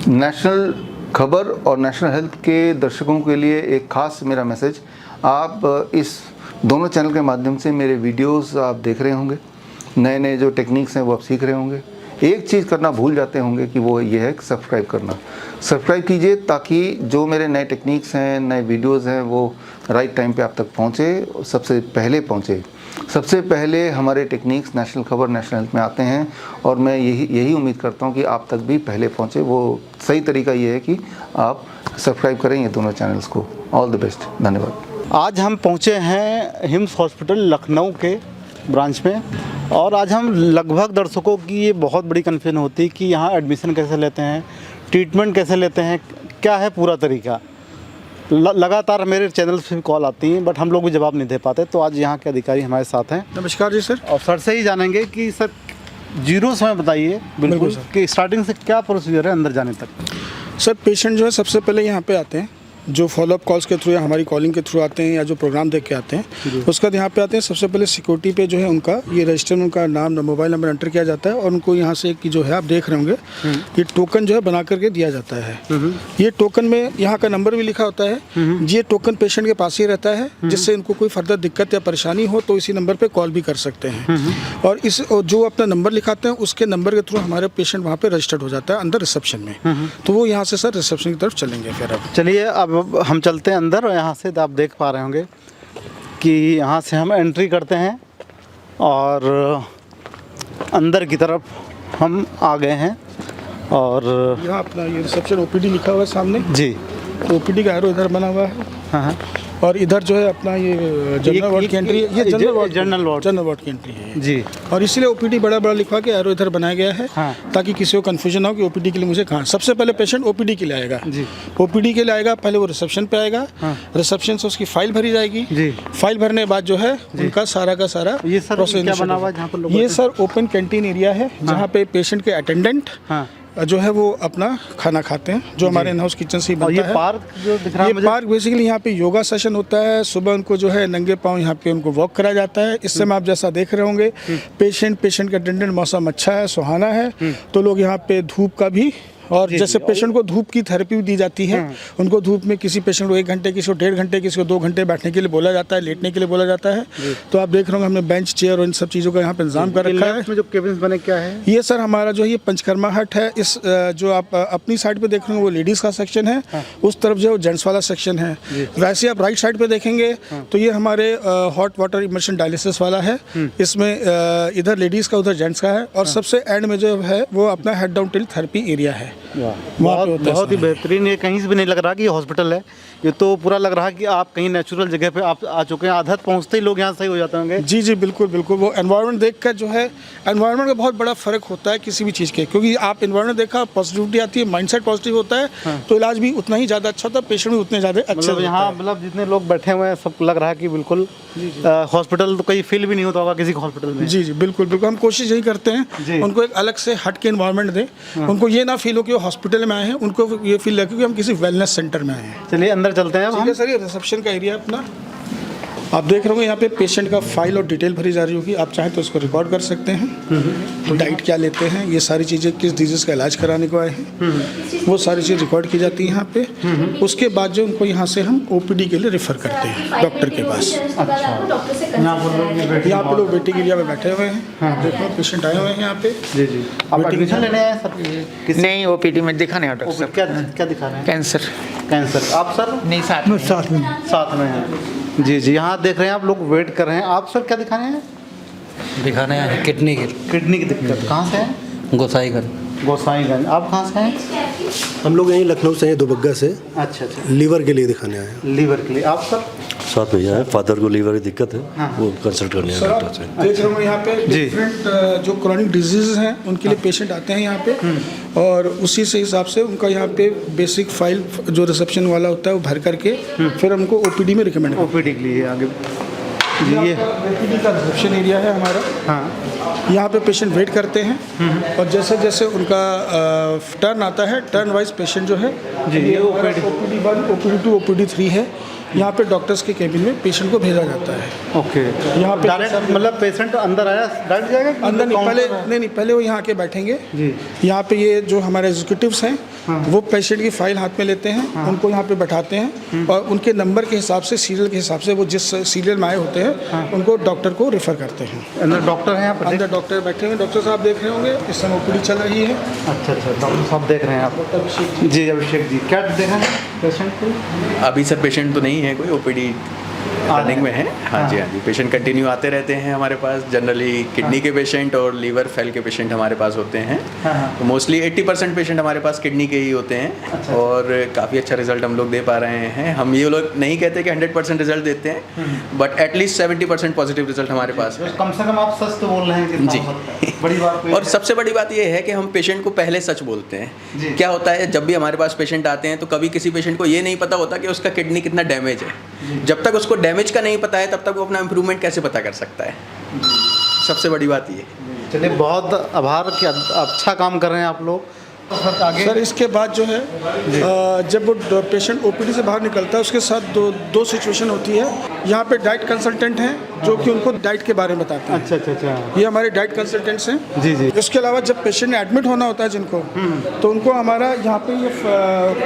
National खबर और national health के दर्शकों के लिए एक खास मेरा मैसेज। आप इस दोनों चैनल के माध्यम से मेरे वीडियोस आप देख रहे होंगे, नए नए जो टेक्निक्स हैं वो आप सीख रहे होंगे। एक चीज़ करना भूल जाते होंगे कि वो ये है कि सब्सक्राइब करना। सब्सक्राइब कीजिए ताकि जो मेरे नए टेक्निक्स हैं, नए वीडियोस हैं, वो राइट टाइम पे आप तक पहुँचे, सबसे पहले पहुँचे। सबसे पहले हमारे टेक्निक्स नेशनल खबर, नेशनल हेल्थ में आते हैं और मैं यही उम्मीद करता हूं कि आप तक भी पहले पहुंचे। वो सही तरीका ये है कि आप सब्सक्राइब करें ये दोनों चैनल्स को। ऑल द बेस्ट, धन्यवाद। आज हम पहुंचे हैं हिम्स हॉस्पिटल लखनऊ के ब्रांच में और आज हम लगभग दर्शकों की ये बहुत बड़ी कन्फ्यूजन होती है कि यहाँ एडमिशन कैसे लेते हैं, ट्रीटमेंट कैसे लेते हैं, क्या है पूरा तरीका। लगातार मेरे चैनल से भी कॉल आती हैं बट हम लोग भी जवाब नहीं दे पाते। तो आज यहाँ के अधिकारी हमारे साथ हैं। नमस्कार जी सर। और सर से ही जानेंगे कि सर जीरो समय बताइए बिल्कुल कि स्टार्टिंग से क्या प्रोसीजर है अंदर जाने तक। सर पेशेंट जो है सबसे पहले यहाँ पे आते हैं, जो फॉलोअप कॉल्स के थ्रू या हमारी कॉलिंग के थ्रू आते हैं या जो प्रोग्राम देख के आते हैं, उसका यहाँ पे आते हैं। सबसे पहले सिक्योरिटी पे जो है उनका ये रजिस्टर में उनका नाम, मोबाइल नंबर एंटर किया जाता है और उनको यहाँ से कि जो है आप देख रहे होंगे ये टोकन जो है बना करके दिया जाता है। ये टोकन में यहाँ का नंबर भी लिखा होता है। ये टोकन पेशेंट के पास ही रहता है, जिससे इनको कोई फर्दर दिक्कत या परेशानी हो तो इसी नंबर पर कॉल भी कर सकते हैं। और इस जो अपना नंबर लिखाते हैं उसके नंबर के थ्रू हमारे पेशेंट वहाँ पर रजिस्टर्ड हो जाता है अंदर रिसेप्शन में। तो वो यहाँ से सर रिसेप्शन की तरफ चलेंगे। फिर अब चलिए अब हम चलते हैं अंदर और यहाँ से आप देख पा रहे होंगे कि यहाँ से हम एंट्री करते हैं और अंदर की तरफ हम आ गए हैं। और यहाँ अपना ये रिसेप्शन ओपीडी लिखा हुआ है सामने जी, ओपीडी का एरो इधर बना हुआ है। हाँ। और इधर जो है अपना ये जनरल वार्ड की एंट्री है। ये जनरल वार्ड की एंट्री है जी। और इसीलिए ओपीडी बड़ा बड़ा लिखवा के एरो इधर बनाया गया है। हाँ। ताकि किसी को कंफ्यूजन ना हो कि ओपीडी के लिए मुझे कहाँ। सबसे पहले पेशेंट ओपीडी के लिए आएगा जी। ओपीडी के लिए आएगा, पहले वो रिसेप्शन पे आएगा। हाँ। रिसेप्शन से उसकी फाइल भरी जाएगी जी। फाइल भरने के बाद जो है उनका सारा का सारा ये सर क्या बना हुआ है? ये सर ओपन कैंटीन एरिया है जहाँ पे पेशेंट के अटेंडेंट जो है वो अपना खाना खाते हैं, जो हमारे इन हाउस किचन से ही बनता है। पार्क जो दिख रहा है, ये पार्क बेसिकली यहाँ पे योगा सेशन होता है। सुबह उनको जो है नंगे पाँव यहाँ पे उनको वॉक कराया जाता है। इस समय आप जैसा देख रहे होंगे पेशेंट का अटेंडेंट, मौसम अच्छा है, सुहाना है, तो लोग यहाँ पे धूप का भी और जैसे पेशेंट को धूप की थेरेपी भी दी जाती है। उनको धूप में किसी पेशेंट को 1 घंटे, किसी को 1.5 घंटे, किसी को 2 घंटे बैठने के लिए बोला जाता है, लेटने के लिए बोला जाता है। तो आप देख रहे होंगे हमने बेंच, चेयर और इन सब चीज़ों का यहाँ पे इंतजाम कर रखा है। जो केबिन्स बने क्या है ये सर हमारा जो है ये पंचकर्मा हट है। इस जो आप अपनी साइड पे देख रहे हैं वो लेडीज़ का सेक्शन है। उस तरफ जो है जेंट्स वाला सेक्शन है। वैसे आप राइट साइड पे देखेंगे तो ये हमारे हॉट वाटर इमर्शन डायलिसिस वाला है। इसमें इधर लेडीज़ का, उधर जेंट्स का है। और सबसे एंड में जो है वो अपना head down till therapy area है। बहुत ही बेहतरीन। ये कहीं से भी नहीं लग रहा कि ये हॉस्पिटल है, ये तो पूरा लग रहा है कि आप कहीं नेचुरल जगह पे आप आ चुके हैं। आदत पहुंचते ही लोग यहाँ सही हो जाते होंगे। जी जी बिल्कुल बिल्कुल। वो एनवायरनमेंट देखकर जो है, एनवायरनमेंट का बहुत बड़ा फ़र्क होता है किसी भी चीज़ के, क्योंकि आप एनवायरनमेंट देखा, पॉजिटिविटी आती है, माइंडसेट पॉजिटिव होता है तो इलाज भी उतना ही ज़्यादा अच्छा होता है, पेशेंट भी उतने ज़्यादा अच्छे। यहाँ मतलब जितने लोग बैठे हुए हैं सब लग रहा है कि बिल्कुल हॉस्पिटल तो कहीं फील भी नहीं होता होगा किसी हॉस्पिटल में। जी जी बिल्कुल बिल्कुल। हम कोशिश यही करते हैं उनको एक अलग से हट के एनवायरनमेंट दें। उनको ये ना फील हो कि वो हॉस्पिटल में आए हैं, उनको ये फील लगे कि हम किसी वेलनेस सेंटर में आए हैं। चलिए अंदर चलते हैं। ठीक है सर, ये रिसेप्शन का एरिया अपना आप देख रहे होंगे। यहाँ पे पेशेंट का फाइल और डिटेल भरी जा रही होगी। आप चाहें तो उसको रिकॉर्ड कर सकते हैं। डाइट क्या लेते हैं, ये सारी चीज़ें, किस डिजीज़ का इलाज कराने को आए हैं, वो सारी चीज़ रिकॉर्ड की जाती है यहाँ पे। उसके बाद जो उनको यहाँ से हम ओपीडी के लिए रेफ़र करते हैं डॉक्टर के पास। यहाँ पे लोग वेटिंग एरिया में बैठे हुए हैं। देखो पेशेंट आए हुए हैं यहाँ पे। जी जी। आप एडमिशन लेने आए सर? नहीं, ओपीडी में दिखाने हैं डॉक्टर साहब। क्या दिखा रहे हैं? कैंसर। आप सर? नहीं, साथ में हैं। जी जी। यहाँ देख रहे हैं आप लोग वेट कर रहे हैं। आप सर क्या दिखाने हैं? दिखाने हैं किडनी की दिक्कत। कहाँ से है? गोसाईगंज। आप कहाँ से हैं? हम लोग यहीं लखनऊ से हैं, दुबग्गा से। अच्छा। लीवर के लिए दिखाने आए हैं। लीवर के लिए। आप सर? साथ भैया है, फादर को लीवर की दिक्कत है। हाँ। वो कंसल्ट करने आए डॉक्टर से। देख रहे हो यहाँ पे डिफरेंट जो क्रॉनिक डिजीज़ हैं उनके लिए पेशेंट आते हैं यहाँ पे। और उसी से हिसाब से उनका यहाँ पे बेसिक फाइल जो रिसेप्शन वाला होता है वो भर करके फिर हमको ओपीडी में रिकमेंड। ओपीडी के लिए आगे ये ओपीडी का रिसेप्शन एरिया है हमारा। हाँ। यहाँ पे पेशेंट वेट करते हैं और जैसे जैसे उनका टर्न आता है, टर्न वाइज पेशेंट जो है जी, ये ओपीडी 1, ओपीडी 2, ओपीडी 3 है। यहाँ पे डॉक्टर्स के केबिन में पेशेंट को भेजा जाता है। ओके, यहाँ पे डायरेक्ट मतलब पेशेंट अंदर आया डायरेक्ट जाएगा कि अंदर नहीं, काउंटर पहले नहीं पहले वो यहाँ आके बैठेंगे जी। यहाँ पे ये जो हमारे एग्जीक्यूटिव्स हैं वो पेशेंट की फाइल हाथ में लेते हैं, उनको यहाँ पे बैठाते हैं और उनके नंबर के हिसाब से, सीरियल के हिसाब से, वो जिस सीरियल में आए होते हैं उनको डॉक्टर को रेफर करते हैं। अंदर डॉक्टर हैं यहाँ पर? अंदर डॉक्टर बैठे हुए, डॉक्टर साहब देख रहे होंगे, इस समय ओपीडी चल रही है। अच्छा, डॉक्टर साहब देख रहे हैं आप? जी अभिषेक जी, क्या देखा है पेशेंट को? अभी सर पेशेंट तो नहीं है कोई, ओपीडी रनिंग में है। हाँ जी, हाँ जी, पेशेंट कंटिन्यू आते रहते हैं हमारे पास। जनरली किडनी के पेशेंट और लीवर फेल के पेशेंट हमारे पास होते हैं। तो मोस्टली 80% पेशेंट हमारे पास किडनी के ही होते हैं और काफ़ी अच्छा रिजल्ट हम लोग दे पा रहे हैं। हम ये लोग नहीं कहते कि 100% रिजल्ट देते हैं, बट एटलीस्ट 70% पॉजिटिव रिजल्ट हमारे पास है। कम से कम आप सच तो बोल रहे हैं कि जी। बड़ी बात। और सबसे बड़ी बात ये है कि हम पेशेंट को पहले सच बोलते हैं। क्या होता है, जब भी हमारे पास पेशेंट आते हैं तो कभी किसी पेशेंट को ये नहीं पता होता कि उसका किडनी कितना डैमेज है। जब तक उसको डैमेज का नहीं पता है तब तक वो अपना इम्प्रूवमेंट कैसे पता कर सकता है। सबसे बड़ी बात ये। चलिए, बहुत आभार कि अच्छा काम कर रहे हैं आप लोग। सर आगे सर इसके बाद जो है जब वो पेशेंट ओपीडी से बाहर निकलता है उसके साथ दो सिचुएशन होती है। यहाँ पे डाइट कंसल्टेंट हैं जो कि उनको डाइट के बारे में बताते हैं। अच्छा। ये हमारे डाइट कंसल्टेंट्स हैं। जी। इसके अलावा जब पेशेंट ने एडमिट होना होता है जिनको, तो उनको हमारा यहाँ पे ये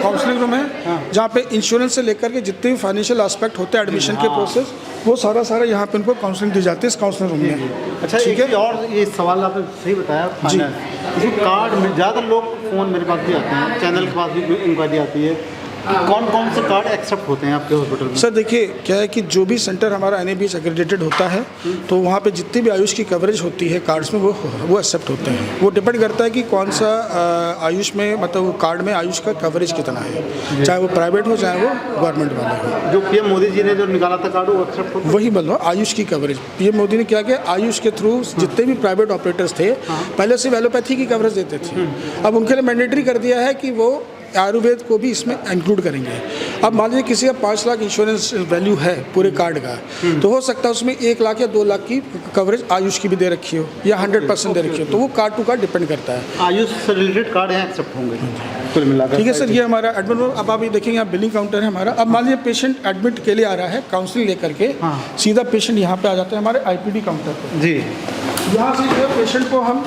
काउंसलिंग रूम है जहाँ पे इंश्योरेंस से लेकर के जितने भी फाइनेंशियल एस्पेक्ट होते हैं एडमिशन के प्रोसेस, वो सारा यहाँ पे उनको काउंसलिंग दी जाती है इस काउंसलिंग रूम में। अच्छा, ठीक है। और ये सवाल आपने सही बताया जी। इसमें कार्ड में ज़्यादा लोग फ़ोन मेरे पास भी आते हैं, चैनल के पास भी इंक्वायरी आती है कि कौन से कार्ड एक्सेप्ट होते हैं आपके हॉस्पिटल में? सर देखिए, क्या है कि जो भी सेंटर हमारा NABH एक्रेडिटेड होता है तो वहाँ पे जितनी भी आयुष की कवरेज होती है कार्ड्स में वो एक्सेप्ट होते हैं। वो डिपेंड करता है कि कौन सा आयुष में, मतलब कार्ड में आयुष का कवरेज कितना है, चाहे वो प्राइवेट हो चाहे वो गवर्नमेंट वाला हो। जो PM मोदी जी ने जो निकाला था कार्ड वो एक्सेप्ट होता है? वही बोलो, आयुष की कवरेज PM मोदी ने क्या किया, आयुष के थ्रू जितने भी प्राइवेट ऑपरेटर्स थे पहले से एलोपैथी की कवरेज देते थे, अब उनके लिए मैंडेटरी कर दिया है कि वो आयुर्वेद को भी इसमें इंक्लूड करेंगे। अब मान लीजिए किसी का 5 लाख इंश्योरेंस वैल्यू है पूरे कार्ड का, तो हो सकता है उसमें 1 लाख या 2 लाख की कवरेज आयुष की भी दे रखी हो या 100% दे रखी हो, तो वो कार्ड टू कार्ड डिपेंड करता है। आयुष से रिलेटेड कार्ड यहाँ एक्सेप्ट होंगे कुल मिलाकर? ठीक है सर, ये हमारा एडमिट। अब आप ये देखेंगे यहाँ बिलिंग काउंटर है हमारा। अब मान लीजिए पेशेंट एडमिट के लिए आ रहा है काउंसलिंग लेकर के, सीधा पेशेंट यहाँ पे आ जाता है हमारे IPD काउंटर पर। जी। यहाँ से जो है पेशेंट को हम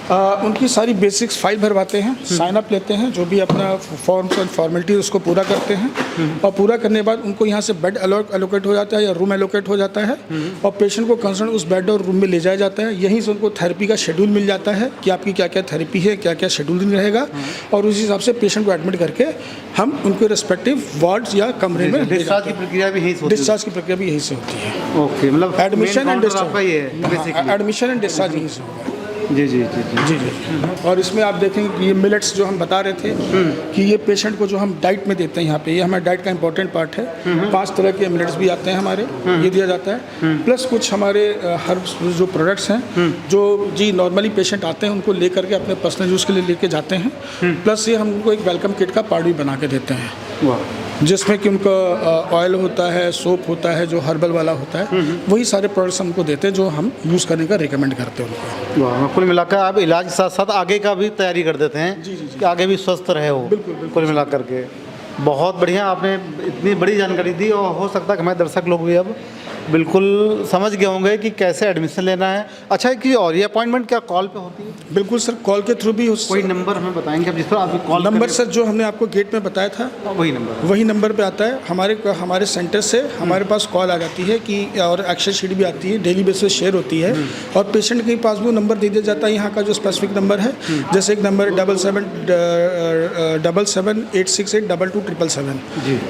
उनकी सारी बेसिक्स फाइल भरवाते हैं, साइन अप लेते हैं, जो भी अपना फॉर्म्स और फॉर्मेलिटी उसको पूरा करते हैं और पूरा करने के बाद उनको यहाँ से बेड एलोकेट हो जाता है या रूम एलोकेट हो जाता है और पेशेंट को कंसर्न उस बेड और रूम में ले जाया जाता है। यहीं से उनको थेरेपी का शेड्यूल मिल जाता है कि आपकी क्या क्या थेरेपी है, क्या क्या शेड्यूलिंग रहेगा, और उस हिसाब से पेशेंट को एडमिट करके हम उनके रिस्पेक्टिव वार्ड्स या कमरे में डिस्चार्ज की प्रक्रिया भी यहीं से होती है? डिस्चार्ज की प्रक्रिया भी यहीं से होती है। ओके, मतलब admission and discharge, admission and discharge यहीं से होगा। जी। और इसमें आप देखेंगे कि ये मिलेट्स जो हम बता रहे थे कि ये पेशेंट को जो हम डाइट में देते हैं यहाँ पे, ये हमारे डाइट का इंपॉर्टेंट पार्ट है। 5 तरह के मिलेट्स भी आते हैं हमारे, ये दिया जाता है। प्लस कुछ हमारे हर्ब्स जो प्रोडक्ट्स हैं जो जी नॉर्मली पेशेंट आते हैं उनको लेकर के अपने पर्सनल यूज़ के लिए लेके जाते हैं। प्लस ये हम उनको एक वेलकम किट का पार्ट भी बना के देते हैं, जिसमें कि उनका ऑयल होता है, सोप होता है, जो हर्बल वाला होता है, वही सारे प्रोडक्ट्स हमको देते हैं जो हम यूज़ करने का रिकमेंड करते हैं उनको। वाह, कुल मिलाकर आप इलाज के साथ साथ आगे का भी तैयारी कर देते हैं कि आगे भी स्वस्थ रहे हो। बिल्कुल। कुल मिलाकर के बहुत बढ़िया, आपने इतनी बड़ी जानकारी दी और हो सकता है कि हमारे दर्शक लोग भी अब बिल्कुल समझ गए होंगे कि कैसे एडमिशन लेना है। अच्छा, कि और ये अपॉइंटमेंट क्या कॉल पे होती है? बिल्कुल सर, कॉल के थ्रू भी कोई नंबर हमें बताएंगे अब जिस पर आप कॉल नंबर सर जो हमने आपको गेट में बताया था वही नंबर पे आता है। हमारे सेंटर से हमारे पास कॉल आ जाती है कि, और एक्सेल शीट भी आती है, डेली बेसिस पे शेयर होती है और पेशेंट के पास भी नंबर दे दिया जाता है यहाँ का जो स्पेसिफिक नंबर है। जैसे एक नंबर 7778682277,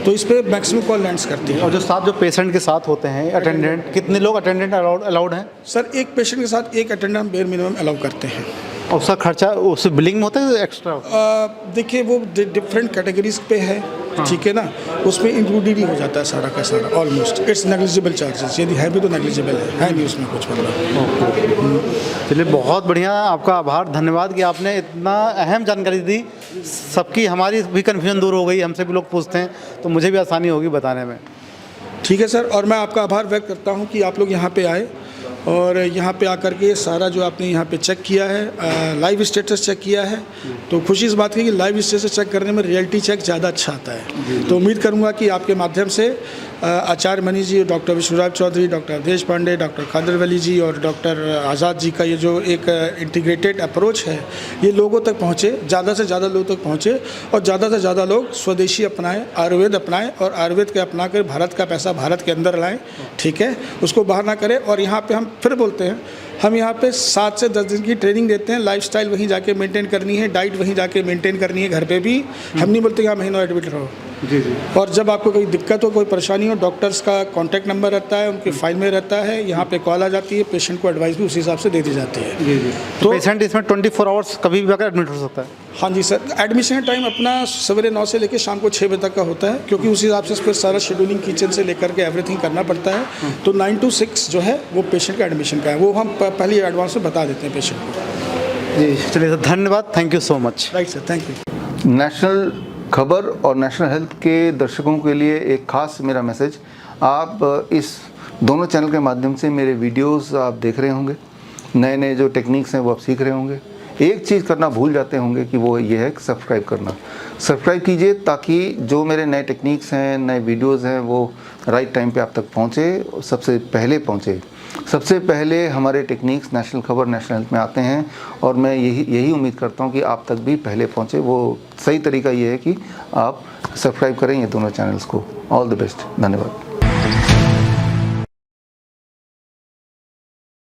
तो इस पर मैक्सिमम कॉल लैंड्स करती है। और जो साथ जो पेशेंट के साथ होते हैं अटेंडेंट, कितने लोग अटेंडेंट अलाउड हैं? सर एक पेशेंट के साथ एक अटेंडेंट बेयर मिनिमम अलाउ करते हैं। और उसका खर्चा उस बिलिंग में होता है एक्स्ट्रा? देखिए वो डिफरेंट कैटेगरीज पे है, ठीक है ना, उसमें इंक्लूडेड ही हो जाता है सारा का सारा, ऑलमोस्ट। इट्स नेग्लिजिबल चार्जेस, यदि है भी तो नेग्लिजिबल है नहीं उसमें कुछ मतलब। चलिए, बहुत बढ़िया, आपका आभार, धन्यवाद कि आपने इतना अहम जानकारी दी। सबकी हमारी भी कन्फ्यूजन दूर हो गई, हमसे भी लोग पूछते हैं तो मुझे भी आसानी होगी बताने में। ठीक है सर, और मैं आपका आभार व्यक्त करता हूँ कि आप लोग यहाँ पे आए और यहाँ पे आकर के सारा जो आपने यहाँ पे चेक किया है, लाइव स्टेटस चेक किया है, तो खुशी इस बात की कि लाइव स्टेटस चेक करने में रियलिटी चेक ज़्यादा अच्छा आता है। तो उम्मीद करूँगा कि आपके माध्यम से Acharya Mani ji, doctor Vishwaraj Chaudhary, doctor Awadhesh Pandey, doctor Khadar Wali ji और डॉक्टर आज़ाद जी का ये जो एक इंटीग्रेटेड अप्रोच है, ये लोगों तक पहुँचे, ज़्यादा से ज़्यादा लोगों तक पहुँचे और ज़्यादा से ज़्यादा लोग स्वदेशी अपनाएं, आयुर्वेद अपनाएं और आयुर्वेद के अपना कर भारत का पैसा भारत के अंदर लाएं, ठीक है, उसको बाहर ना करें। और यहाँ पे हम फिर बोलते हैं, हम यहाँ पे 7 से 10 दिन की ट्रेनिंग देते हैं। लाइफस्टाइल वहीं जाके मेंटेन करनी है, डाइट वहीं जाके मेंटेन करनी है, घर पे भी। हम नहीं बोलते यहाँ महीनों एडमिट रहो। जी जी। और जब आपको कोई दिक्कत हो, कोई परेशानी हो, डॉक्टर्स का कॉन्टैक्ट नंबर रहता है, उनके फाइल में रहता है, यहाँ पे कॉल आ जाती है, पेशेंट को एडवाइस भी उसी हिसाब से दे दी जाती है। जी जी। तो पेशेंट इसमें 24 आवर्स कभी भी आकर एडमिट हो सकता है? हाँ जी सर, एडमिशन टाइम अपना सवेरे 9 से लेकर शाम को 6 बजे तक का होता है, क्योंकि उस हिसाब से फिर सारा शेड्यूलिंग किचन से लेकर के एवरीथिंग करना पड़ता है। तो 9 to 6 जो है वो पेशेंट का एडमिशन का है, वो हम पहले एडवांस में बता देते हैं पेशेंट को। जी चलिए सर, धन्यवाद, thank you so much. Right sir, thank you. National खबर और नेशनल हेल्थ के दर्शकों के लिए एक खास मेरा मैसेज, आप इस दोनों चैनल के माध्यम से मेरे वीडियोस आप देख रहे होंगे, नए नए जो टेक्निक्स हैं वो आप सीख रहे होंगे। एक चीज़ करना भूल जाते होंगे कि वो ये है सब्सक्राइब करना। सब्सक्राइब कीजिए ताकि जो मेरे नए टेक्निक्स हैं, नए वीडियोस हैं, वो राइट टाइम पे आप तक पहुँचे, सबसे पहले पहुँचे। सबसे पहले हमारे टेक्निक्स नेशनल खबर, नेशनल हेल्थ में आते हैं और मैं यही उम्मीद करता हूँ कि आप तक भी पहले पहुँचे। वो सही तरीका ये है कि आप सब्सक्राइब करें ये दोनों चैनल्स को। ऑल द बेस्ट, धन्यवाद।